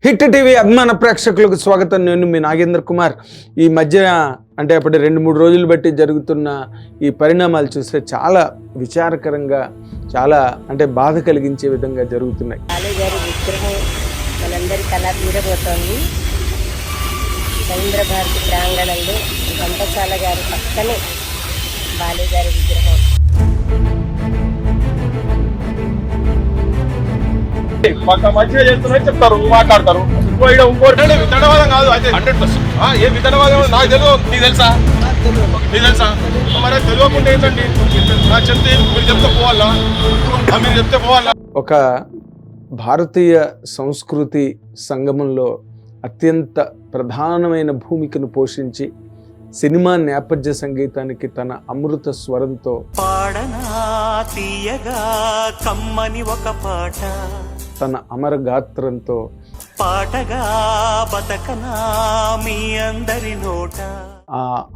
Hit TV అభిమాన ప్రేక్షకులకు స్వాగతం. నేను మీ నాగేంద్ర కుమార్. ఈ మధ్య అంటే అప్పటి 2-3 రోజులు బట్టి జరుగుతున్న ఈ పరిణామాలు చూస్తే చాలా విచారకరంగా, చాలా అంటే బాధ కలిగించే విధంగా జరుగుతున్నాయి. బాలుగారి విగ్రహం మనందరి కళ తీరబోతోంది. రవీంద్ర భారతి ప్రాంగణంలో ఘంటసాల గారి పక్కనే బాలుగారి విగ్రహం. మంచిగా చేస్తున్నారని చెప్తారు, మాట్లాడతారు. ఇంకోటి విత్తనవాదం కాదు, అయితే 100%. ఏ విత్తనవాదం నాకు తెలియదు, నీకు తెలుసా? నీకు తెలుసా? మరి తెలియకుండా ఏంటండి? నాకు చెప్తే మీరు చెప్తే పోవాలా, మీరు చెప్తే పోవాలా? ఒక భారతీయ సంస్కృతి సంగమంలో అత్యంత ప్రధానమైన భూమికను పోషించి సినిమా నేపథ్య సంగీతానికి తన అమృత స్వరంతో పాడనా తీయగా కమ్మని ఒక పాట, తన అమర గాత్రంతో పాటగా బతకనా మీ అందరి నోట.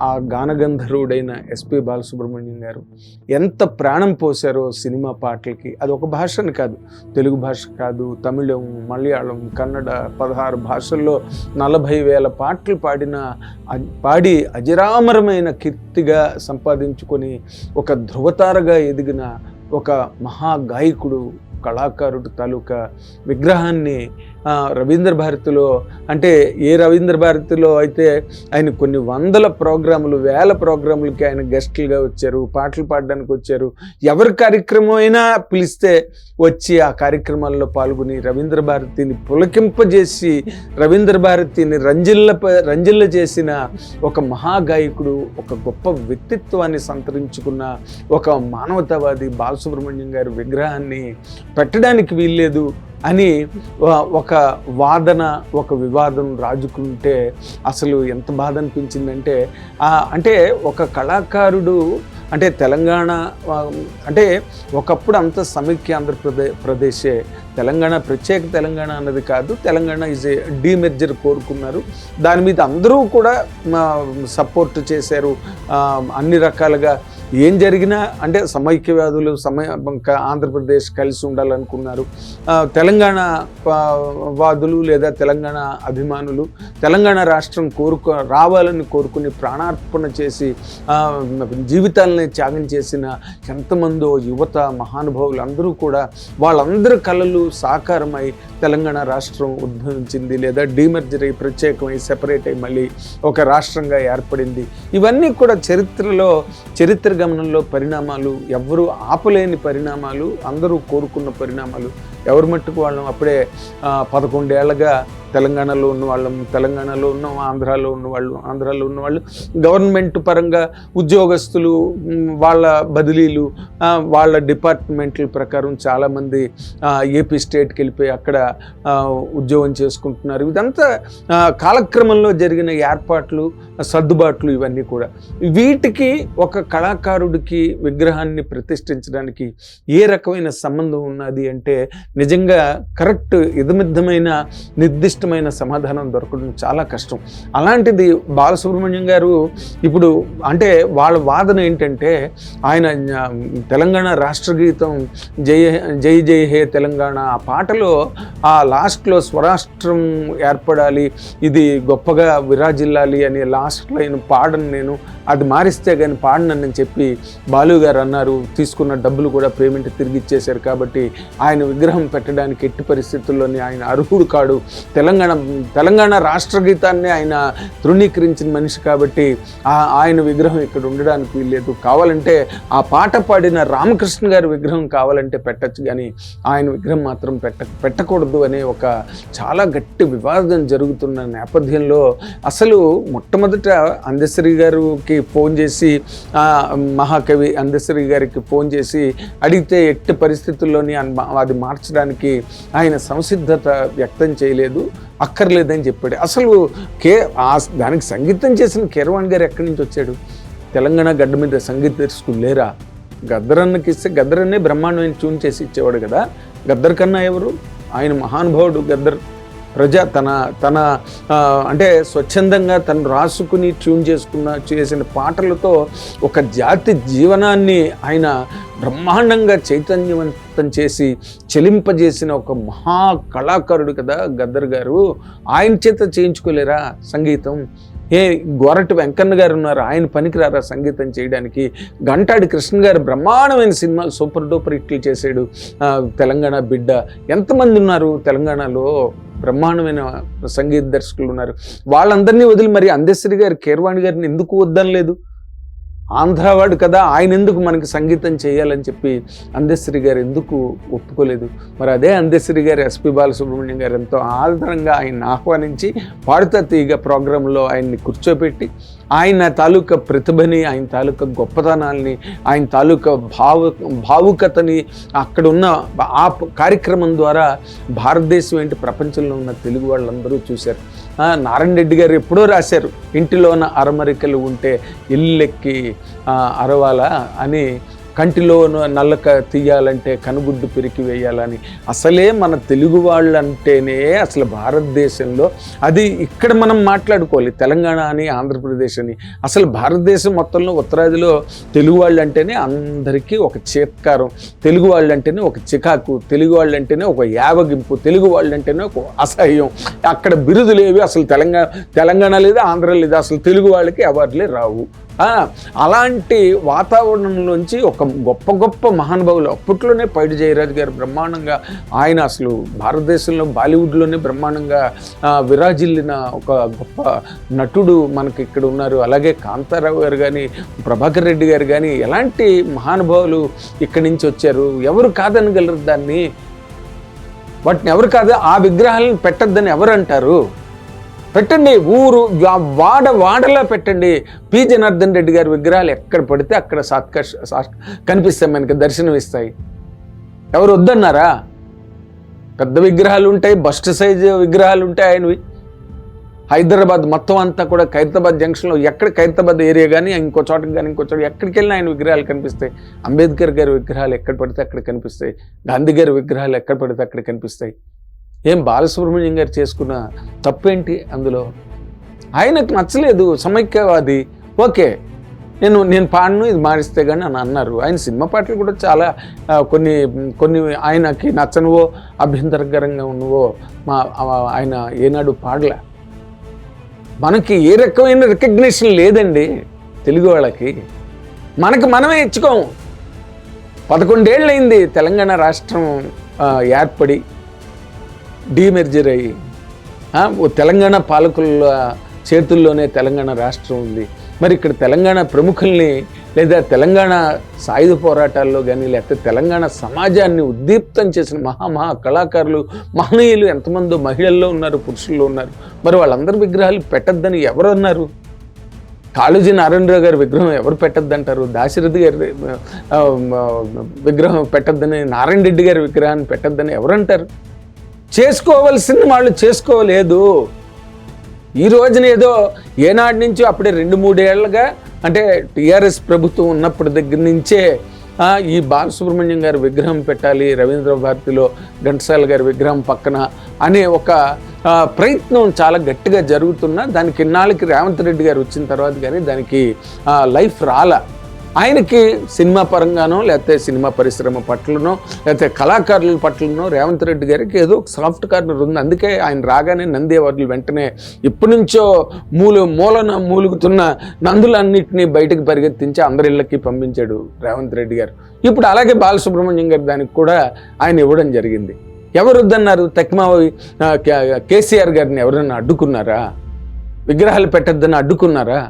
ఆ గానగంధర్వుడైన ఎస్పి బాలసుబ్రహ్మణ్యం గారు ఎంత ప్రాణం పోసారో సినిమా పాటలకి. అది ఒక భాషని కాదు, తెలుగు భాష కాదు, తమిళం, మలయాళం, కన్నడ 16 భాషల్లో 40,000 పాటలు పాడి అజరామరమైన కీర్తిగా సంపాదించుకొని ఒక ధృవతారగా ఎదిగిన ఒక మహాగాయకుడు, కళాకారుడు తాలూకా విగ్రహాన్ని రవీంద్ర భారతిలో, అంటే ఏ రవీంద్ర భారతిలో అయితే ఆయన కొన్ని 100 ప్రోగ్రాములు, 1000 ప్రోగ్రాములకి ఆయన గెస్టులుగా వచ్చారు, పాటలు పాడడానికి వచ్చారు. ఎవరి కార్యక్రమం అయినా పిలిస్తే వచ్చి ఆ కార్యక్రమాల్లో పాల్గొని రవీంద్ర భారతిని పులకింపజేసి రవీంద్ర భారతిని రంజిల్ల చేసిన ఒక మహాగాయకుడు, ఒక గొప్ప వ్యక్తిత్వాన్ని సంతరించుకున్న ఒక మానవతావాది బాలసుబ్రహ్మణ్యం గారి విగ్రహాన్ని పెట్టడానికి వీల్లేదు అని ఒక వాదన, ఒక వివాదం రాజుకుంటే అసలు ఎంత బాధ అనిపించిందంటే, అంటే ఒక కళాకారుడు, అంటే తెలంగాణ, అంటే ఒకప్పుడు అంత సమైక్య ఆంధ్రప్రదేశే తెలంగాణ, ప్రత్యేక తెలంగాణ అన్నది కాదు. తెలంగాణ ఈజ్ ఏ డీమెర్జర్ కోరుకున్నారు. దాని మీద అందరూ కూడా సపోర్ట్ చేశారు. అన్ని రకాలుగా ఏం జరిగినా అంటే సమైక్యవాదులు, ఆంధ్రప్రదేశ్ కలిసి ఉండాలనుకున్నారు. తెలంగాణ వాదులు లేదా తెలంగాణ అభిమానులు తెలంగాణ రాష్ట్రం రావాలని కోరుకుని ప్రాణార్పణ చేసి జీవితాలని త్యాగం చేసిన ఎంతమందో యువత మహానుభావులు అందరూ కూడా వాళ్ళందరి కళలు సాకారమై తెలంగాణ రాష్ట్రం ఉద్భవించింది, లేదా డీమర్జర్ అయి ప్రత్యేకమై సెపరేట్ అయి మళ్ళీ ఒక రాష్ట్రంగా ఏర్పడింది. ఇవన్నీ కూడా చరిత్ర గమనంలో పరిణామాలు, ఎవ్వరూ ఆపలేని పరిణామాలు, అందరూ కోరుకున్న పరిణామాలు. ఎవరి మట్టుకు వాళ్ళం అప్పుడే 11 ఏళ్ళగా తెలంగాణలో ఉన్నవాళ్ళం, తెలంగాణలో ఉన్నాం, ఆంధ్రాలో ఉన్నవాళ్ళు గవర్నమెంట్ పరంగా ఉద్యోగస్తులు, వాళ్ళ బదిలీలు, వాళ్ళ డిపార్ట్మెంట్ల ప్రకారం చాలామంది ఏపీ స్టేట్కి వెళ్ళిపోయి అక్కడ ఉద్యోగం చేసుకుంటున్నారు. ఇదంతా కాలక్రమంలో జరిగిన ఏర్పాట్లు, సర్దుబాట్లు ఇవన్నీ కూడా. వీటికి ఒక కళాకారుడికి విగ్రహాన్ని ప్రతిష్ఠించడానికి ఏ రకమైన సంబంధం ఉన్నది అంటే నిజంగా కరెక్ట్ ఇదమిద్దమైన నిర్దిష్టమైన సమాధానం దొరకడం చాలా కష్టం. అలాంటిది బాలసుబ్రహ్మణ్యం గారు ఇప్పుడు అంటే వాళ్ళ వాదన ఏంటంటే, ఆయన తెలంగాణ రాష్ట్ర గీతం జై జై హే తెలంగాణ, ఆ పాటలో ఆ లాస్ట్లో స్వరాష్ట్రం ఏర్పడాలి, ఇది గొప్పగా విరాజిల్లాలి అని లాస్ట్ లైన్ పాడను నేను, అది మారిస్తే కానీ పాడనని చెప్పి బాలు గారు అన్నారు. తీసుకున్న డబ్బులు కూడా పేమెంట్ తిరిగి ఇచ్చేశారు. కాబట్టి ఆయన విగ్రహం పెట్టడానికి ఎట్టి పరిస్థితుల్లోనే ఆయన అర్హుడు కాడు. తెలంగాణ రాష్ట్ర గీతాన్ని ఆయన తృణీకరించిన మనిషి కాబట్టి ఆయన విగ్రహం ఇక్కడ ఉండడానికి వీల్లేదు. కావాలంటే ఆ పాట పాడిన రామకృష్ణ గారి విగ్రహం కావాలంటే పెట్టచ్చు, కానీ ఆయన విగ్రహం మాత్రం పెట్టకూడదు అనే ఒక చాలా గట్టి వివాదం జరుగుతున్న నేపథ్యంలో అసలు మొట్టమొదట అందశ్రీ గారికి ఫోన్ చేసి, మహాకవి అందశ్రీ గారికి ఫోన్ చేసి అడిగితే ఎట్టి పరిస్థితుల్లోని అది మార్చడానికి ఆయన సంసిద్ధత వ్యక్తం చేయలేదు, అక్కర్లేదని చెప్పాడు. అసలు దానికి సంగీతం చేసిన కీరవాణి గారు ఎక్కడి నుంచి వచ్చాడు? తెలంగాణ గడ్డ మీద సంగీత దర్శకులు లేరా? గద్దరన్నకి ఇస్తే గద్దరన్నే బ్రహ్మాండమైన ట్యూన్ చేసి ఇచ్చేవాడు కదా. గద్దర్ కన్నా ఎవరు? ఆయన మహానుభావుడు గద్దర్. తన అంటే స్వచ్ఛందంగా తను రాసుకుని ట్యూన్ చేసిన పాటలతో ఒక జాతి జీవనాన్ని ఆయన బ్రహ్మాండంగా చైతన్యవంతం చేసి చెలింపజేసిన ఒక మహా కళాకారుడు కదా గద్దర్ గారు. ఆయన చేత చేయించుకోలేరా సంగీతం? గోరటి వెంకన్న గారు ఉన్నారు, ఆయన పనికిరారా సంగీతం చేయడానికి? గంటాడి కృష్ణ గారు బ్రహ్మాండమైన సినిమాలు సూపర్ డూపర్ హిట్లు చేశాడు. తెలంగాణ బిడ్డ. ఎంతమంది ఉన్నారు తెలంగాణలో బ్రహ్మాండమైన సంగీత దర్శకులు ఉన్నారు. వాళ్ళందరినీ వదిలి మరి అందశ్రీ గారు, కీరవాణి గారిని ఎందుకు వద్దనలేదు? ఆంధ్రావాడు కదా, ఆయన ఎందుకు మనకి సంగీతం చేయాలని చెప్పి అందశ్రీ గారు ఎందుకు ఒప్పుకోలేదు? మరి అదే అందశ్రీ గారు ఎస్పి బాలసుబ్రహ్మణ్యం గారు ఎంతో ఆదరంగా ఆయన్ని ఆహ్వానించి పాడుతా తీగ ప్రోగ్రాంలో ఆయన్ని కూర్చోబెట్టి ఆయన తాలూకా ప్రతిభని, ఆయన తాలూకా గొప్పతనాల్ని, ఆయన తాలూకా భావుకతని అక్కడ ఉన్న ఆ కార్యక్రమం ద్వారా భారతదేశం ఏంటి ప్రపంచంలో ఉన్న తెలుగు వాళ్ళందరూ చూశారు. నారాయణ రెడ్డి గారు ఎప్పుడో రాశారు, ఇంటిలోన అరమరికలు ఉంటే ఇల్లెక్కి అరవాలా అని, కంటిలో నల్లక తీయాలంటే కనుగుడ్డు పెరికి వేయాలని. అసలే మన తెలుగు వాళ్ళు అంటేనే అసలు భారతదేశంలో అది ఇక్కడ మనం మాట్లాడుకోవాలి, తెలంగాణ అని ఆంధ్రప్రదేశ్ అని. అసలు భారతదేశం మొత్తంలో ఉత్తరాదిలో తెలుగు వాళ్ళు అంటేనే అందరికీ ఒక చేత్కారం, తెలుగు వాళ్ళు అంటేనే ఒక చికాకు, తెలుగు వాళ్ళు అంటేనే ఒక యావగింపు, తెలుగు వాళ్ళు అంటేనే ఒక అసహ్యం. అక్కడ బిరుదులేవి అసలు తెలంగాణ లేదా ఆంధ్ర లేదా, అసలు తెలుగు వాళ్ళకి అవార్డులే రావు. అలాంటి వాతావరణంలోంచి ఒక గొప్ప మహానుభావులు అప్పట్లోనే పైడి జయరాజు గారు బ్రహ్మాండంగా, ఆయన అసలు భారతదేశంలో బాలీవుడ్లోనే బ్రహ్మాండంగా విరాజిల్లిన ఒక గొప్ప నటుడు మనకి ఇక్కడ ఉన్నారు. అలాగే కాంతారావు గారు కానీ, ప్రభాకర్ రెడ్డి గారు కానీ, ఎలాంటి మహానుభావులు ఇక్కడి నుంచి వచ్చారు. ఎవరు కాదనగలరు దాన్ని? వాటిని ఎవరు కాదు, ఆ విగ్రహాలను పెట్టద్దని ఎవరు అంటారు? పెట్టండి, ఊరు వాడలా పెట్టండి. పి జనార్దన్ రెడ్డి గారి విగ్రహాలు ఎక్కడ పడితే అక్కడ కనిపిస్తాయి, మనకి దర్శనం ఇస్తాయి. ఎవరు వద్దన్నారా? పెద్ద విగ్రహాలు ఉంటాయి, బస్ట్ సైజు విగ్రహాలు ఉంటాయి ఆయనవి. హైదరాబాద్ మొత్తం అంతా కూడా ఖైరతాబాద్ జంక్షన్లో ఎక్కడ ఖైరతాబాద్ ఏరియా కానీ ఇంకో చోటకి కానీ ఇంకో చోట ఎక్కడికి వెళ్ళినా ఆయన విగ్రహాలు కనిపిస్తాయి. అంబేద్కర్ గారి విగ్రహాలు ఎక్కడ పడితే అక్కడ కనిపిస్తాయి. గాంధీ గారి విగ్రహాలు ఎక్కడ పడితే అక్కడ కనిపిస్తాయి. ఏం బాలసుబ్రహ్మణ్యం గారు చేసుకున్న తప్పేంటి అందులో? ఆయనకు నచ్చలేదు సమైక్యవాది, ఓకే నేను పాడను, ఇది మారిస్తే కానీ అని అన్నారు. ఆయన సినిమా పాటలు కూడా చాలా కొన్ని ఆయనకి నచ్చనువో అభ్యంతరకరంగా ఉన్నవో ఆయన ఏనాడు పాడలే. మనకి ఏ రకమైన రికగ్నిషన్ లేదండి తెలుగు వాళ్ళకి. మనమే ఇచ్చుకోము. 11 ఏళ్ళైంది తెలంగాణ రాష్ట్రం ఏర్పడి, డీమెర్జర్ అయ్యి, తెలంగాణ పాలకుల చేతుల్లోనే తెలంగాణ రాష్ట్రం ఉంది. మరి ఇక్కడ తెలంగాణ ప్రముఖుల్ని లేదా తెలంగాణ సాయుధ పోరాటాల్లో కానీ లేకపోతే తెలంగాణ సమాజాన్ని ఉద్దీప్తం చేసిన మహా కళాకారులు, మహనీయులు ఎంతమందో మహిళల్లో ఉన్నారు, పురుషుల్లో ఉన్నారు. మరి వాళ్ళందరి విగ్రహాలు పెట్టద్దని ఎవరు అన్నారు? కాళోజీ నారాయణరావు గారి విగ్రహం ఎవరు పెట్టద్దంటారు? దాశరథి గారి విగ్రహం పెట్టద్దని, నారాయణ రెడ్డి గారి విగ్రహాన్ని పెట్టద్దని ఎవరంటారు? చేసుకోవలసింది వాళ్ళు చేసుకోలేదు. ఈ రోజున ఏదో ఏనాటి నుంచో అప్పుడే 2-3 ఏళ్ళగా, అంటే టీఆర్ఎస్ ప్రభుత్వం ఉన్నప్పటి దగ్గర నుంచే ఈ బాలసుబ్రహ్మణ్యం గారి విగ్రహం పెట్టాలి రవీంద్ర భారతిలో, ఘంటసాల గారి విగ్రహం పక్కన అనే ఒక ప్రయత్నం చాలా గట్టిగా జరుగుతున్నా దానికి ఇన్నాళ్ళకి రేవంత్ రెడ్డి గారు వచ్చిన తర్వాత కానీ దానికి లైఫ్ రాలా. ఆయనకి సినిమా పరంగానో లేకపోతే సినిమా పరిశ్రమ పట్లనో లేకపోతే కళాకారుల పట్లనో రేవంత్ రెడ్డి గారికి ఏదో ఒక సాఫ్ట్ కార్నర్ ఉంది. అందుకే ఆయన రాగానే నంది అవార్డులు వెంటనే ఇప్పటి నుంచో మూలుగుతున్న నందులన్నింటినీ బయటకు పరిగెత్తించి అందరిళ్ళకి పంపించాడు రేవంత్ రెడ్డి గారు. ఇప్పుడు అలాగే బాలసుబ్రహ్మణ్యం గారు దానికి కూడా ఆయన ఇవ్వడం జరిగింది. ఎవరు వద్దన్నారు? తక్మావి కేసీఆర్ గారిని ఎవరన్నా అడ్డుకున్నారా? విగ్రహాలు పెట్టద్దని అడ్డుకున్నారా?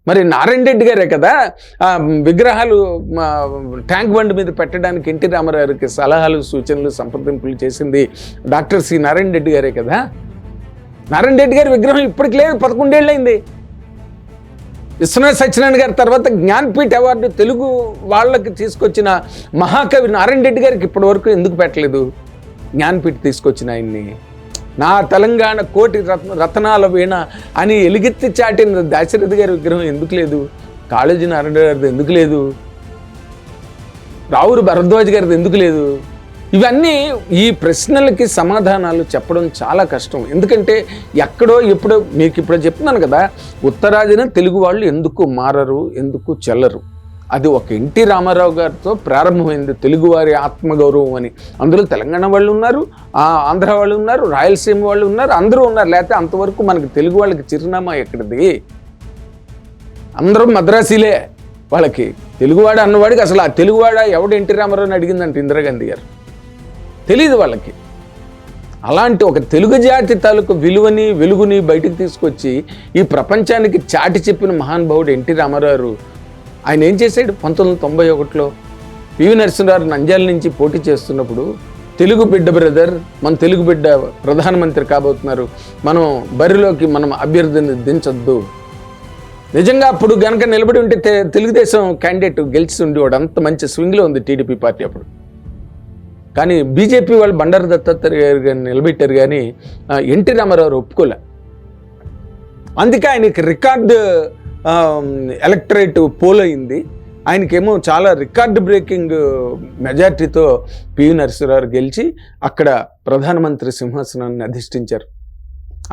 మరి నారాయణ రెడ్డి గారే కదా విగ్రహాలు ట్యాంక్ బండ్ మీద పెట్టడానికి ఎన్టీ రామారావు గారికి సలహాలు, సూచనలు, సంప్రదింపులు చేసింది డాక్టర్ సి నారాయణ రెడ్డి గారే కదా. నారాయణ రెడ్డి గారి విగ్రహం ఇప్పటికి లేదు, 11 ఏళ్ళైంది. విశ్వనాథ సత్యనారాయణ గారి తర్వాత జ్ఞాన్పీఠ అవార్డు తెలుగు వాళ్ళకి తీసుకొచ్చిన మహాకవి నారాయణ రెడ్డి గారికి ఇప్పటి వరకు ఎందుకు పెట్టలేదు? జ్ఞాన్పీఠ తీసుకొచ్చిన ఆయన్ని, నా తెలంగాణ కోటి రతనాల వీణ అని ఎలుగెత్తి చాటిన దాశరథి గారి విగ్రహం ఎందుకు లేదు? కాళోజీ నారాయణ గారిది ఎందుకు లేదు? రావురు భరద్వాజ్ గారిది ఎందుకు లేదు? ఇవన్నీ ఈ ప్రశ్నలకి సమాధానాలు చెప్పడం చాలా కష్టం. ఎందుకంటే ఎక్కడో ఎప్పుడో మీకు ఇప్పుడు చెప్తున్నాను కదా, ఉత్తరాదిన తెలుగు వాళ్ళు ఎందుకు మారరు, ఎందుకు చెల్లరు. అది ఒక ఎన్టీ రామారావు గారితో ప్రారంభమైంది తెలుగువారి ఆత్మగౌరవం అని. అందులో తెలంగాణ వాళ్ళు ఉన్నారు, ఆంధ్ర వాళ్ళు ఉన్నారు, రాయలసీమ వాళ్ళు ఉన్నారు, అందరూ ఉన్నారు. లేకపోతే అంతవరకు మనకి తెలుగు వాళ్ళకి చిరునామా ఎక్కడిది? అందరూ మద్రాసీలే. వాళ్ళకి తెలుగువాడు అన్నవాడికి అసలు ఆ తెలుగువాడ ఎవడు ఎన్టీ రామారావుని అడిగిందంటే ఇందిరాగాంధీ గారు. తెలియదు వాళ్ళకి. అలాంటి ఒక తెలుగు జాతి తాలూకు విలువని వెలుగుని బయటకు తీసుకొచ్చి ఈ ప్రపంచానికి చాటి చెప్పిన మహానుభావుడు ఎన్టీ రామారావు. ఆయన ఏం చేశాడు? 1991లో పివి నరసింహారావు నంద్యాల నుంచి పోటీ చేస్తున్నప్పుడు, తెలుగు బిడ్డ బ్రదర్, మన తెలుగు బిడ్డ ప్రధానమంత్రి కాబోతున్నారు, మనం బరిలోకి మనం అభ్యర్థిని దించొద్దు. నిజంగా అప్పుడు గనక నిలబడి ఉంటే తెలుగుదేశం క్యాండిడేట్ గెలిచి ఉండేవాడు. అంత మంచి స్వింగ్లో ఉంది టీడీపీ పార్టీ అప్పుడు. కానీ బీజేపీ వాళ్ళు బండారు దత్తాత్రేయ గారిని నిలబెట్టారు, కానీ ఎన్టీ రామారావు ఒప్పుకోలే. అందుకే ఆయనకి రికార్డు ఎలక్టరేట్ పోల్ అయింది. ఆయనకేమో చాలా రికార్డు బ్రేకింగ్ మెజార్టీతో పివి నరసింహారావు గెలిచి అక్కడ ప్రధానమంత్రి సింహాసనాన్ని అధిష్ఠించారు.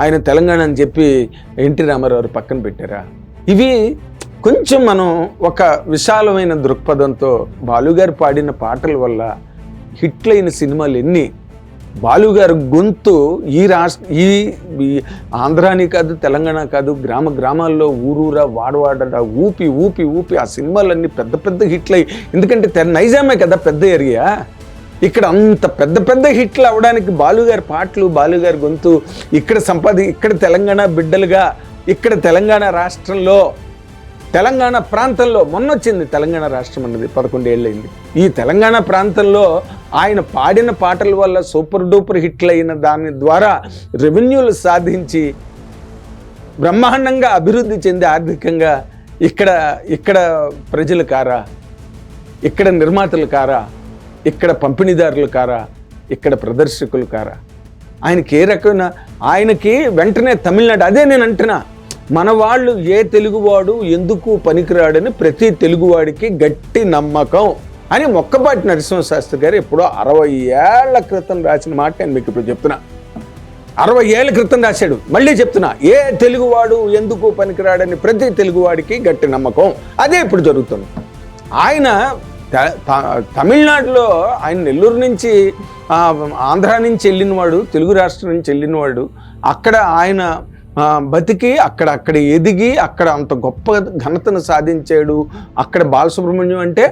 ఆయన తెలంగాణ అని చెప్పి ఎన్టీ రామారావు పక్కన పెట్టారా? ఇవి కొంచెం మనం ఒక విశాలమైన దృక్పథంతో బాలుగారు పాడిన పాటల వల్ల హిట్లైన సినిమాలు ఎన్ని. బాలుగారు గొంతు ఈ ఆంధ్రాని కాదు, తెలంగాణ కాదు, గ్రామాల్లో ఊరూరా వాడవాడ ఊపి ఊపి ఊపి ఆ సినిమాలన్నీ పెద్ద పెద్ద హిట్లయి. ఎందుకంటే నైజామే కదా పెద్ద ఏరియా. ఇక్కడ అంత పెద్ద పెద్ద హిట్లు అవ్వడానికి బాలుగారి పాటలు, బాలుగారి గొంతు ఇక్కడ తెలంగాణ బిడ్డలుగా, ఇక్కడ తెలంగాణ రాష్ట్రంలో, తెలంగాణ ప్రాంతంలో మొన్న వచ్చింది తెలంగాణ రాష్ట్రం అన్నది 11 ఏళ్ళైంది. ఈ తెలంగాణ ప్రాంతంలో ఆయన పాడిన పాటల వల్ల సూపర్ డూపర్ హిట్లు అయిన దాని ద్వారా రెవెన్యూలు సాధించి బ్రహ్మాండంగా అభివృద్ధి చెంది ఆర్థికంగా ఇక్కడ ప్రజలు కారా, ఇక్కడ నిర్మాతలు కారా, ఇక్కడ పంపిణీదారులు కారా, ఇక్కడ ప్రదర్శకులు కారా? ఆయనకి వెంటనే తమిళనాడు, అదే నేను అంటున్నా, మన వాళ్ళు ఏ తెలుగువాడు ఎందుకు పనికిరాడని ప్రతి తెలుగువాడికి గట్టి నమ్మకం అని మొక్కపాటి నరసింహశాస్త్రి గారు ఎప్పుడో 60 ఏళ్ల క్రితం రాసిన మాట నేను మీకు ఇప్పుడు చెప్తున్నా. 60 ఏళ్ల క్రితం రాశాడు. మళ్ళీ చెప్తున్నా, ఏ తెలుగువాడు ఎందుకు పనికిరాడని ప్రతి తెలుగువాడికి గట్టి నమ్మకం. అదే ఇప్పుడు జరుగుతుంది. ఆయన తమిళనాడులో, ఆయన నెల్లూరు నుంచి ఆంధ్ర నుంచి వెళ్ళినవాడు, తెలుగు రాష్ట్రం నుంచి వెళ్ళినవాడు. అక్కడ ఆయన బతికి అక్కడ ఎదిగి అక్కడ అంత గొప్ప ఘనతను సాధించాడు. అక్కడ బాలసుబ్రహ్మణ్యం అంటే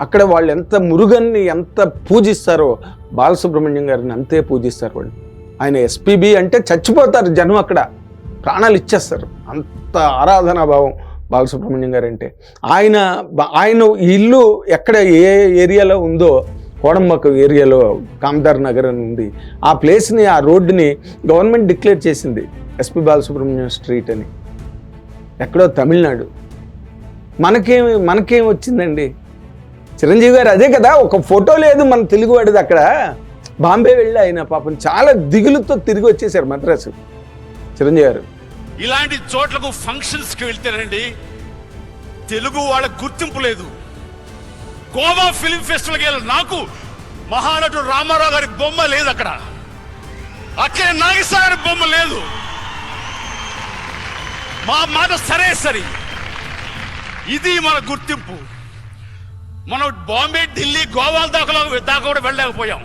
అక్కడ వాళ్ళు ఎంత మురుగన్ని ఎంత పూజిస్తారో బాలసుబ్రహ్మణ్యం గారిని అంతే పూజిస్తారు వాళ్ళు. ఆయన ఎస్పీబీ అంటే చచ్చిపోతారు జనం, అక్కడ ప్రాణాలు ఇచ్చేస్తారు, అంత ఆరాధనాభావం బాలసుబ్రహ్మణ్యం గారు అంటే. ఆయన ఇల్లు ఎక్కడ ఏ ఏరియాలో ఉందో, కోడంబక్క ఏరియాలో కామదార్ నగర్ అని ఉంది. ఆ ప్లేస్ని, ఆ రోడ్డుని గవర్నమెంట్ డిక్లేర్ చేసింది ఎస్పి బాలసుబ్రహ్మణ్యం స్ట్రీట్ అని. ఎక్కడో తమిళనాడు. మనకేం వచ్చిందండి? చిరంజీవి గారు అదే కదా, ఒక ఫోటో లేదు మన తెలుగువాడిది. అక్కడ బాంబే వెళ్ళి ఆయన పాపం చాలా దిగులుతో తిరిగి వచ్చేసారు మద్రాసు చిరంజీవి గారు. ఇలాంటి చోట్లకు ఫంక్షన్స్కి వెళ్తేనండి తెలుగు వాళ్ళకి గుర్తింపు లేదు. గోవా ఫిలిం ఫెస్టివల్కి వెళ్ళి నాకు మహానటుడు రామారావు గారి బొమ్మ లేదు అక్కడ. అక్కడ నాగేశ్వర గారి బొమ్మ లేదు. మా మాట సరే. ఇది మన గుర్తింపు. మనం బాంబే, ఢిల్లీ, గోవా దాకా కూడా వెళ్ళలేకపోయాం.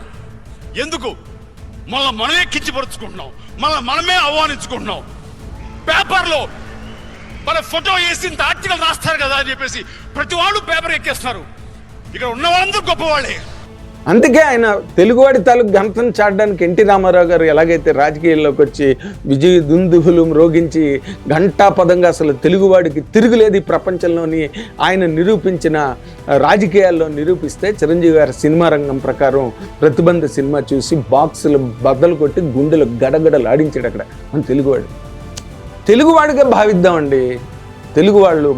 ఎందుకు? మనమే కించపరుచుకుంటున్నాం, మనమే అవమానించుకుంటున్నాం. పేపర్లో మన ఫోటో వేసి ఇంత ఆర్టికల్ రాస్తారు కదా అని చెప్పేసి ప్రతి వాళ్ళు పేపర్ ఎక్కేస్తున్నారు. ఇక్కడ ఉన్న వాళ్ళందరూ గొప్పవాళ్ళే. అందుకే ఆయన తెలుగువాడి తాలూకు ఘనతను చాటడానికి ఎన్టీ రామారావు గారు ఎలాగైతే రాజకీయాల్లోకి వచ్చి విజయ దుందుహులు మ్రోగించి ఘంటాపదంగా అసలు తెలుగువాడికి తిరుగులేదు ఈ ప్రపంచంలోని ఆయన నిరూపించిన రాజకీయాల్లో నిరూపిస్తే, చిరంజీవి గారి సినిమా రంగం ప్రకారం ప్రతిబంధ సినిమా చూసి బాక్సులు బద్దలు కొట్టి గుండెలు గడగడలు ఆడించాడు అక్కడ మన తెలుగువాడిగా భావిద్దామండి.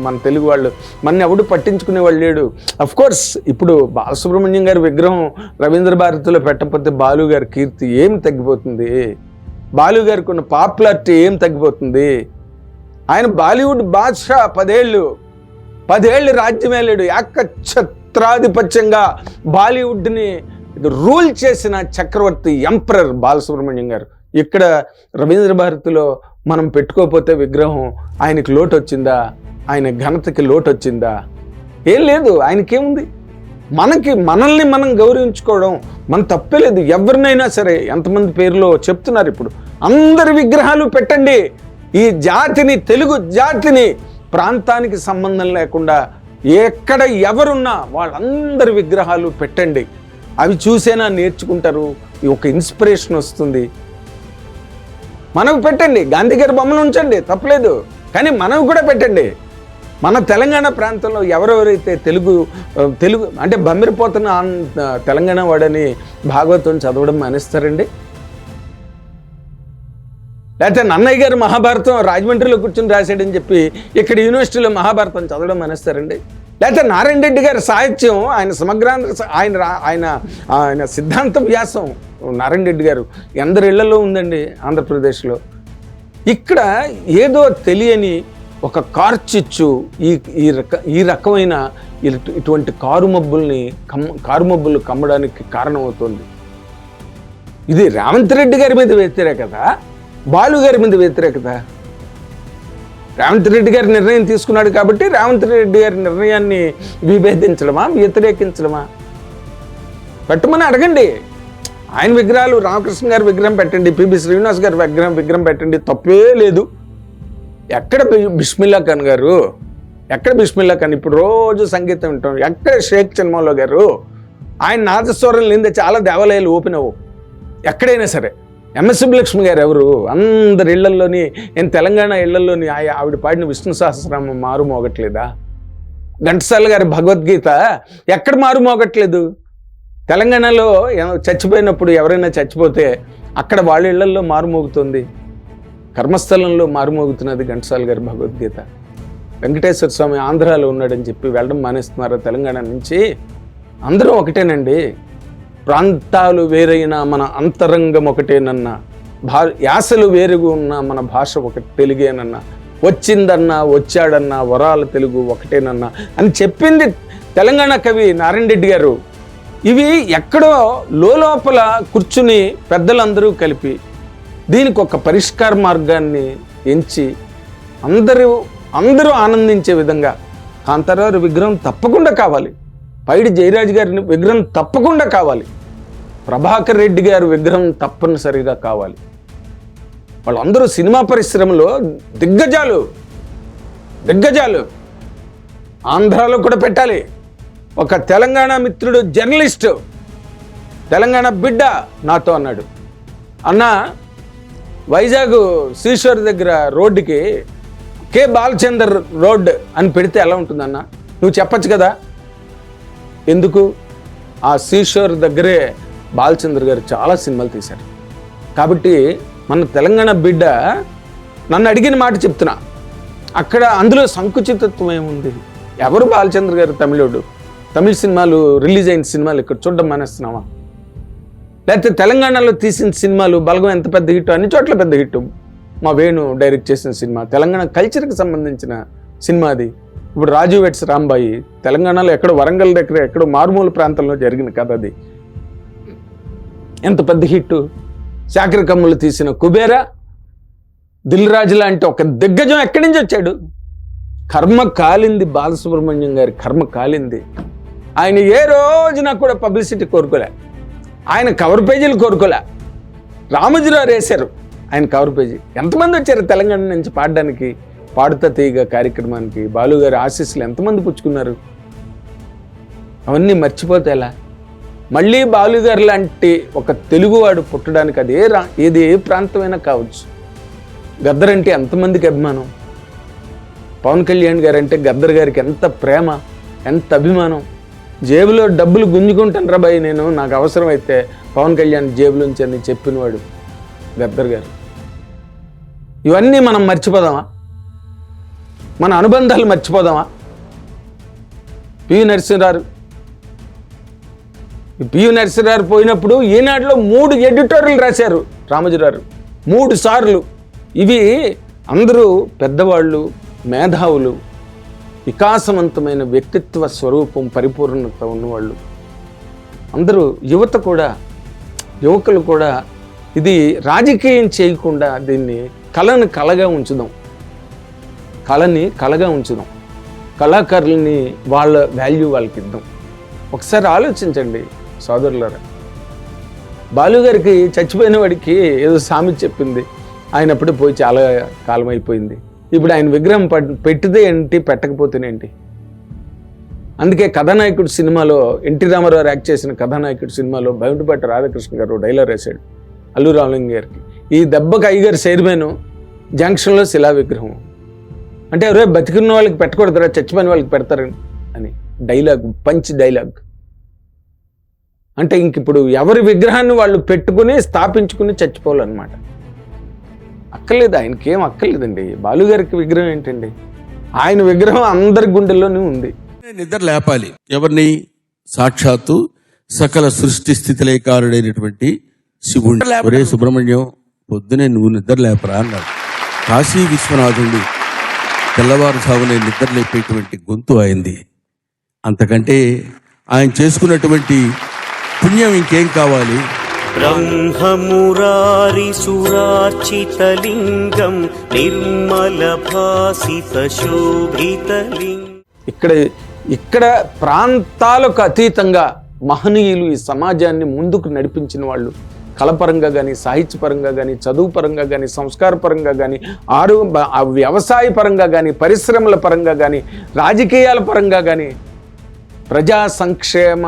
మన తెలుగు వాళ్ళు మన ఎవడు పట్టించుకునే వాళ్ళు లేడు. అఫ్కోర్స్ ఇప్పుడు బాలసుబ్రహ్మణ్యం గారి విగ్రహం రవీంద్ర భారతిలో పెట్టకపోతే బాలు గారి కీర్తి ఏం తగ్గిపోతుంది? బాలు గారికి ఉన్న పాపులారిటీ ఏం తగ్గిపోతుంది? ఆయన బాలీవుడ్ బాద్షా 10 ఏళ్ళు రాజ్యం వెళ్ళాడు. ఏకఛత్రాధిపత్యంగా బాలీవుడ్ని ఇది రూల్ చేసిన చక్రవర్తి ఎంపరర్ బాలసుబ్రహ్మణ్యం గారు. ఇక్కడ రవీంద్ర భారతిలో మనం పెట్టుకోకపోతే విగ్రహం ఆయనకి లోటు వచ్చిందా, ఆయన ఘనతకి లోటు వచ్చిందా? ఏం లేదు. ఆయనకేముంది, మనల్ని మనం గౌరవించుకోవడం మన తప్పే లేదు. ఎవరినైనా సరే, ఎంతమంది పేరులో చెప్తున్నారు ఇప్పుడు, అందరి విగ్రహాలు పెట్టండి. ఈ జాతిని, తెలుగు జాతిని ప్రాంతానికి సంబంధం లేకుండా ఎక్కడ ఎవరున్నా వాళ్ళందరి విగ్రహాలు పెట్టండి. అవి చూసేనా నేర్చుకుంటారు, ఒక ఇన్స్పిరేషన్ వస్తుంది. మనకు పెట్టండి, గాంధీ గారి బొమ్మలు ఉంచండి, తప్పలేదు. కానీ మనకు కూడా పెట్టండి. మన తెలంగాణ ప్రాంతంలో ఎవరెవరైతే తెలుగు అంటే బమ్మిరిపోతున్న తెలంగాణ వాడని భాగవతం చదవడం మానేస్తారండి? లేకపోతే నన్నయ్య గారు మహాభారతం రాజమండ్రిలో కూర్చొని రాశాడని చెప్పి ఇక్కడ యూనివర్సిటీలో మహాభారతం చదవడం మానేస్తారండి? లేకపోతే నారాయణ రెడ్డి గారి సాహిత్యం, ఆయన సమగ్రాంధ్ర, ఆయన సిద్ధాంత వ్యాసం నారాయణ రెడ్డి గారు ఎందరి ఇళ్లలో ఉందండి ఆంధ్రప్రదేశ్లో. ఇక్కడ ఏదో తెలియని ఒక కార్చిచ్చు ఈ రకమైన ఇటువంటి కారుమబ్బులు కమ్మడానికి కారణమవుతుంది. ఇది రేవంత్ రెడ్డి గారి మీద వ్యతిరేకత, బాలు గారి మీద వ్యతిరేకత. రేవంత్ రెడ్డి గారి నిర్ణయం తీసుకున్నాడు కాబట్టి రేవంత్ రెడ్డి గారి నిర్ణయాన్ని విభేదించడమా, వ్యతిరేకించడమా? పెట్టమని అడగండి. ఆయన విగ్రహాలు, రామకృష్ణ గారి విగ్రహం పెట్టండి, పిబి శ్రీనివాస్ గారి విగ్రహం పెట్టండి, తప్పే లేదు. ఎక్కడ బిస్మిల్లా ఖాన్ గారు, ఎక్కడ బిస్మిల్లా ఖాన్? ఇప్పుడు రోజు సంగీతం వింటాం. ఎక్కడ షేక్ చన్మోలో గారు? ఆయన నాదస్వరం లేదే చాలా దేవాలయాలు ఓపెన్ అవ్వవు ఎక్కడైనా సరే. ఎంఎస్ సుబ్బలక్ష్మి గారు ఎవరు? అందరి ఇళ్లలోని, తెలంగాణ ఇళ్లలోని ఆవిడ పాడిన విష్ణు సహస్రనామం మారు మోగట్లేదా? ఘంటసాల గారి భగవద్గీత ఎక్కడ మారు మోగట్లేదు? తెలంగాణలో చచ్చిపోయినప్పుడు ఎవరైనా చచ్చిపోతే అక్కడ వాళ్ళ ఇళ్లల్లో మారుమోగుతుంది, కర్మస్థలంలో మారుమోగుతున్నది ఘంటసాల గారి భగవద్గీత. వెంకటేశ్వర స్వామి ఆంధ్రాలో ఉన్నాడని చెప్పి వెళ్ళడం మానేస్తున్నారు తెలంగాణ నుంచి. అందరూ ఒకటేనండి, ప్రాంతాలు వేరైనా మన అంతరంగం ఒకటేనన్నా, యాసలు వేరుగా ఉన్న మన భాష ఒకటి తెలుగేనన్నా, వచ్చిందన్నా వచ్చాడన్నా వరాల తెలుగు ఒకటేనన్నా అని చెప్పింది తెలంగాణ కవి నారాయణ రెడ్డి గారు. ఇవి ఎక్కడో లోపల కూర్చుని పెద్దలందరూ కలిపి దీనికి ఒక పరిష్కార మార్గాన్ని ఎంచి అందరూ ఆనందించే విధంగా కాంతారావు విగ్రహం తప్పకుండా కావాలి, పైడి జయరాజు గారి విగ్రహం తప్పకుండా కావాలి, ప్రభాకర్ రెడ్డి గారి విగ్రహం తప్పనిసరిగా కావాలి. వాళ్ళందరూ సినిమా పరిశ్రమలో దిగ్గజాలు. ఆంధ్రాలో కూడా పెట్టాలి. ఒక తెలంగాణ మిత్రుడు, జర్నలిస్టు, తెలంగాణ బిడ్డ నాతో అన్నాడు, అన్న వైజాగ్ శ్రీశ్వర్ దగ్గర రోడ్డుకి కే బాలచందర్ రోడ్ అని పెడితే ఎలా ఉంటుందన్న? నువ్వు చెప్పచ్చు కదా. ఎందుకు? ఆ శ్రీశ్వర్ దగ్గరే బాలచంద్ర గారు చాలా సినిమాలు తీశారు కాబట్టి మన తెలంగాణ బిడ్డ నన్ను అడిగిన మాట చెప్తున్నా. అక్కడ అందులో సంకుచితత్వం ఏముంది? ఎవరు బాలచంద్ర గారు? తమిళోడు. తమిళ సినిమాలు, రిలీజ్ అయిన సినిమాలు ఇక్కడ చూడడం మానేస్తున్నావా? లేకపోతే తెలంగాణలో తీసిన సినిమాలు బలగం ఎంత పెద్ద హిట్, అన్ని చోట్ల పెద్ద హిట్. మా వేణు డైరెక్ట్ చేసిన సినిమా, తెలంగాణ కల్చర్కి సంబంధించిన సినిమా అది. ఇప్పుడు రాజు వెట్స్ రాంబాయి తెలంగాణలో ఎక్కడో వరంగల్ దగ్గర ఎక్కడో మారుమూల ప్రాంతంలో జరిగిన కథ అది. ఎంత పెద్ద హిట్. శాకర కమ్ములు తీసిన కుబేరా, దిల్ రాజు లాంటి ఒక దిగ్గజం ఎక్కడి నుంచి వచ్చాడు? కర్మ కాలింది బాలసుబ్రహ్మణ్యం గారి, కర్మ కాలింది. ఆయన ఏ రోజున కూడా పబ్లిసిటీ కోరుకోలే, ఆయన కవర్ పేజీలు కోరుకోలే. రామోజీరావు వేశారు ఆయన కవర్ పేజీ. ఎంతమంది వచ్చారు తెలంగాణ నుంచి పాడడానికి? పాడుతా తీగ కార్యక్రమానికి బాలుగారి ఆశీస్సులు ఎంతమంది పుచ్చుకున్నారు? అవన్నీ మర్చిపోతే ఎలా? మళ్ళీ బాలుగారు లాంటి ఒక తెలుగువాడు పుట్టడానికి ఏది ఏ ప్రాంతమైనా కావచ్చు. గద్దర్ అంటే ఎంతమందికి అభిమానం, పవన్ కళ్యాణ్ గారు అంటే గద్దర్ గారికి ఎంత ప్రేమ, ఎంత అభిమానం. జేబులో డబ్బులు గుంజుకుంటాను రా బాయ్ నేను, నాకు అవసరమైతే పవన్ కళ్యాణ్ జేబులోంచి అని చెప్పినవాడు గద్దర్ గారు. ఇవన్నీ మనం మర్చిపోదామా? మన అనుబంధాలు మర్చిపోదామా? పివి నరసింహారావు పోయినప్పుడు ఈనాడులో 3 ఎడిటోరియల్ రాశారు రామోజీరావు 3 సార్లు. ఇవి అందరూ పెద్దవాళ్ళు, మేధావులు, వికాసవంతమైన వ్యక్తిత్వ స్వరూపం, పరిపూర్ణత ఉన్నవాళ్ళు. అందరూ యువకులు కూడా ఇది రాజకీయం చేయకుండా దీన్ని కళని కళగా ఉంచుదాం, కళాకారులని వాళ్ళ వాల్యూ వాళ్ళకి ఇద్దాం. ఒకసారి ఆలోచించండి సోదరులారా. బాలుగారికి చచ్చిపోయిన వాడికి ఏదో సామెత చెప్పింది, ఆయన అప్పుడే పోయి చాలా కాలం అయిపోయింది. ఇప్పుడు ఆయన విగ్రహం పెట్టితే ఏంటి, పెట్టకపోతేనేంటి? అందుకే కథానాయకుడు సినిమాలో ఎన్టీ రామారావు యాక్ట్ చేసిన కథానాయకుడు సినిమాలో బయటపాటి రాధాకృష్ణ గారు డైలాగ్ రాశాడు అల్లు రామలింగ గారికి, ఈ దెబ్బకి అయ్యగారు చైర్మన్, జంక్షన్లో శిలా విగ్రహం. అంటే ఎవరో బతికున్న వాళ్ళకి పెట్టకూడదురా, చచ్చిపోయిన వాళ్ళకి పెడతారని అని డైలాగ్, పంచ్ డైలాగ్. అంటే ఇంక ఇప్పుడు ఎవరి విగ్రహాన్ని వాళ్ళు పెట్టుకుని స్థాపించుకుని చచ్చిపోవాలన్నమాట. అక్కర్లేదు, ఆయనకేం అక్కర్లేదండి. బాలుగారికి విగ్రహం ఏంటండి? ఆయన విగ్రహం అందరి గుండెల్లోనే ఉంది. నిద్ర లేపాలి ఎవరిని? సాక్షాత్తు సకల సృష్టి స్థితిలేకారుడైనటువంటి శివుడు. ఒరే సుబ్రహ్మణ్యం, పొద్దునే నువ్వు నిద్ర లేపరా అన్నాడు. కాశీ విశ్వనాథుడు తెల్లవారుజామునే నిద్ర లేపేటువంటి గొంతు అయింది. అంతకంటే ఆయన చేసుకున్నటువంటి పుణ్యం ఇంకేం కావాలి? బ్రహ్మమురారి సురార్చితలింగం నిర్మల భాసిత శోభితలింగం. ఇక్కడ ప్రాంతాలకు అతీతంగా మహనీయులు ఈ సమాజాన్ని ముందుకు నడిపించిన వాళ్ళు, కళపరంగా కానీ, సాహిత్యపరంగా కానీ, చదువు పరంగా కానీ, సంస్కార పరంగా కానీ, వ్యవసాయ పరంగా కానీ, పరిశ్రమల పరంగా కానీ, రాజకీయాల పరంగా కానీ, ప్రజా సంక్షేమ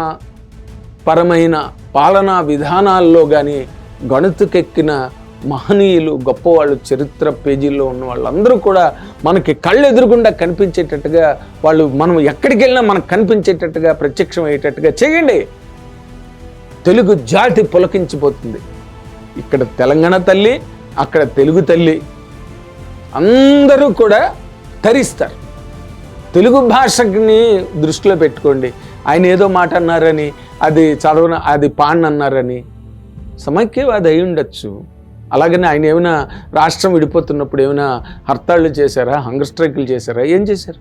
పరమైన పాలనా విధానాల్లో కానీ గణితకెక్కిన మహనీయులు, గొప్పవాళ్ళు, చరిత్ర పేజీల్లో ఉన్న వాళ్ళందరూ కూడా మనకి కళ్ళు ఎదురుగుండా కనిపించేటట్టుగా, వాళ్ళు మనం ఎక్కడికి వెళ్ళినా మనకు కనిపించేటట్టుగా, ప్రత్యక్షం అయ్యేటట్టుగా చేయండి. తెలుగు జాతి పులకించిపోతుంది. ఇక్కడ తెలంగాణ తల్లి, అక్కడ తెలుగు తల్లి, అందరూ కూడా తరిస్తారు. తెలుగు భాషని దృష్టిలో పెట్టుకోండి. ఆయన ఏదో మాట అన్నారని, అది పాడనన్నారని సమైక్యవాది అయి ఉండొచ్చు. అలాగని ఆయన ఏమైనా రాష్ట్రం విడిపోతున్నప్పుడు ఏమైనా హర్తాళ్ళు చేశారా, హంగర్ స్ట్రైకులు చేశారా? ఏం చేశారు?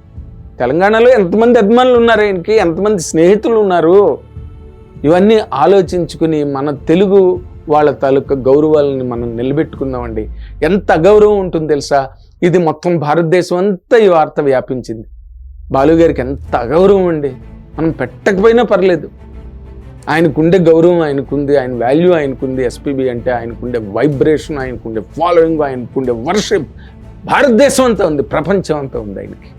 తెలంగాణలో ఎంతమంది అభిమానులు ఉన్నారు ఆయనకి, ఎంతమంది స్నేహితులు ఉన్నారు? ఇవన్నీ ఆలోచించుకుని మన తెలుగు వాళ్ళ తాలూకా గౌరవాలని మనం నిలబెట్టుకుందామండి. ఎంత అగౌరవం ఉంటుంది తెలుసా? ఇది మొత్తం భారతదేశం అంతా ఈ వార్త వ్యాపించింది. బాలుగారికి ఎంత అగౌరవం అండి. మనం పెట్టకపోయినా పర్లేదు, ఆయనకుండే గౌరవం ఆయనకుంది, ఆయన వాల్యూ ఆయనకుంది. ఎస్పీబీ అంటే ఆయనకుండే వైబ్రేషన్, ఆయనకుండే ఫాలోయింగ్, ఆయనకుండే వర్షిప్ భారతదేశం అంతా ఉంది, ప్రపంచం అంతా ఉంది ఆయనకి.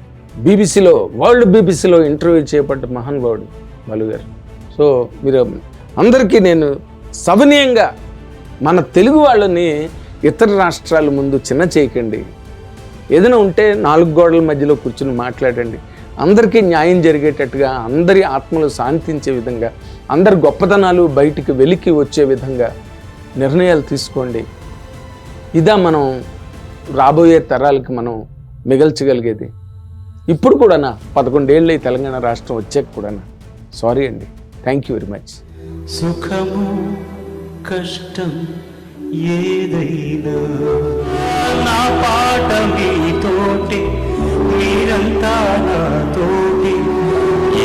వరల్డ్ బీబీసీలో ఇంటర్వ్యూ చేయబడ్డ మహానుభావుడు బాలుగారు. సో మీరు అందరికీ నేను సవినయంగా, మన తెలుగు వాళ్ళని ఇతర రాష్ట్రాల ముందు చిన్న చేయకండి. ఏదైనా ఉంటే 4 గోడల మధ్యలో కూర్చుని మాట్లాడండి. అందరికీ న్యాయం జరిగేటట్టుగా, అందరి ఆత్మలు శాంతించే విధంగా, అందరి గొప్పతనాలు బయటికి వెలికి వచ్చే విధంగా నిర్ణయాలు తీసుకోండి. ఇదా మనం రాబోయే తరాలకి మనం మిగల్చగలిగేది. ఇప్పుడు కూడా 11 ఏళ్ళు ఈ తెలంగాణ రాష్ట్రం వచ్చాక కూడా సారీ అండి. Thank you very much. సుఖము కష్టం ఏదైనా నా పాట మీతోటి, మీరంతా నాతోటి,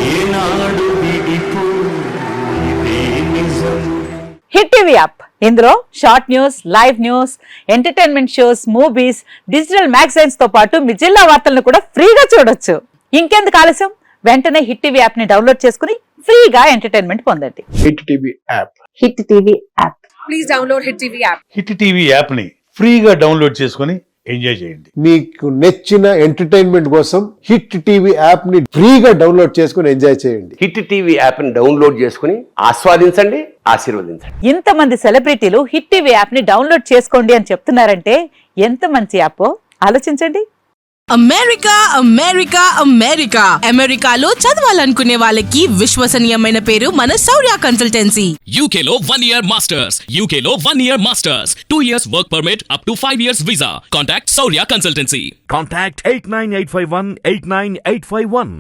ఏనాడు విడిపోయిదే నిజం. హిట్ టీవీ యాప్, ఇందులో short news, live news, entertainment shows, movies, digital magazines తో పాటు మీ జిల్లా వార్తలను కూడా ఫ్రీగా చూడొచ్చు. ఇంకెందుకు ఆలస్యం? వెంటనే హిట్ టీవీ యాప్ ని డౌన్లోడ్ చేసుకుని ఫ్రీగా ఎంటర్టైన్మెంట్ పొందండి. Hit TV app. Hit TV app. Please download hit TV app. Hit TV app ని ఫ్రీగా డౌన్లోడ్ చేసుకుని ఎంజాయ్ చేయండి. మీకు నచ్చిన ఎంటర్టైన్మెంట్ కోసం హిట్ టీవీ యాప్ ని ఫ్రీగా డౌన్లోడ్ చేసుకుని ఎంజాయ్ చేయండి. హిట్ టీవీ యాప్ ని డౌన్లోడ్ చేసుకుని ఆస్వాదించండి, ఆశీర్వదించండి. ఇంతమంది సెలబ్రిటీలు హిట్ టీవీ యాప్ ని డౌన్లోడ్ చేసుకోండి అని చెప్తున్నారంటే ఎంత మంచి యాప్ ఆలోచించండి. అమెరికా అమెరికా అమెరికా అమెరికాలో చదవాలనుకునే వాళ్ళకి విశ్వసనీయమైన పేరు మన శౌర్య కన్సల్టెన్సీ. UK లో 1 year masters, UK లో 1 year masters, 2 years work permit up to 5 years visa. Contact Saurya Consultancy. Contact 89851 89851.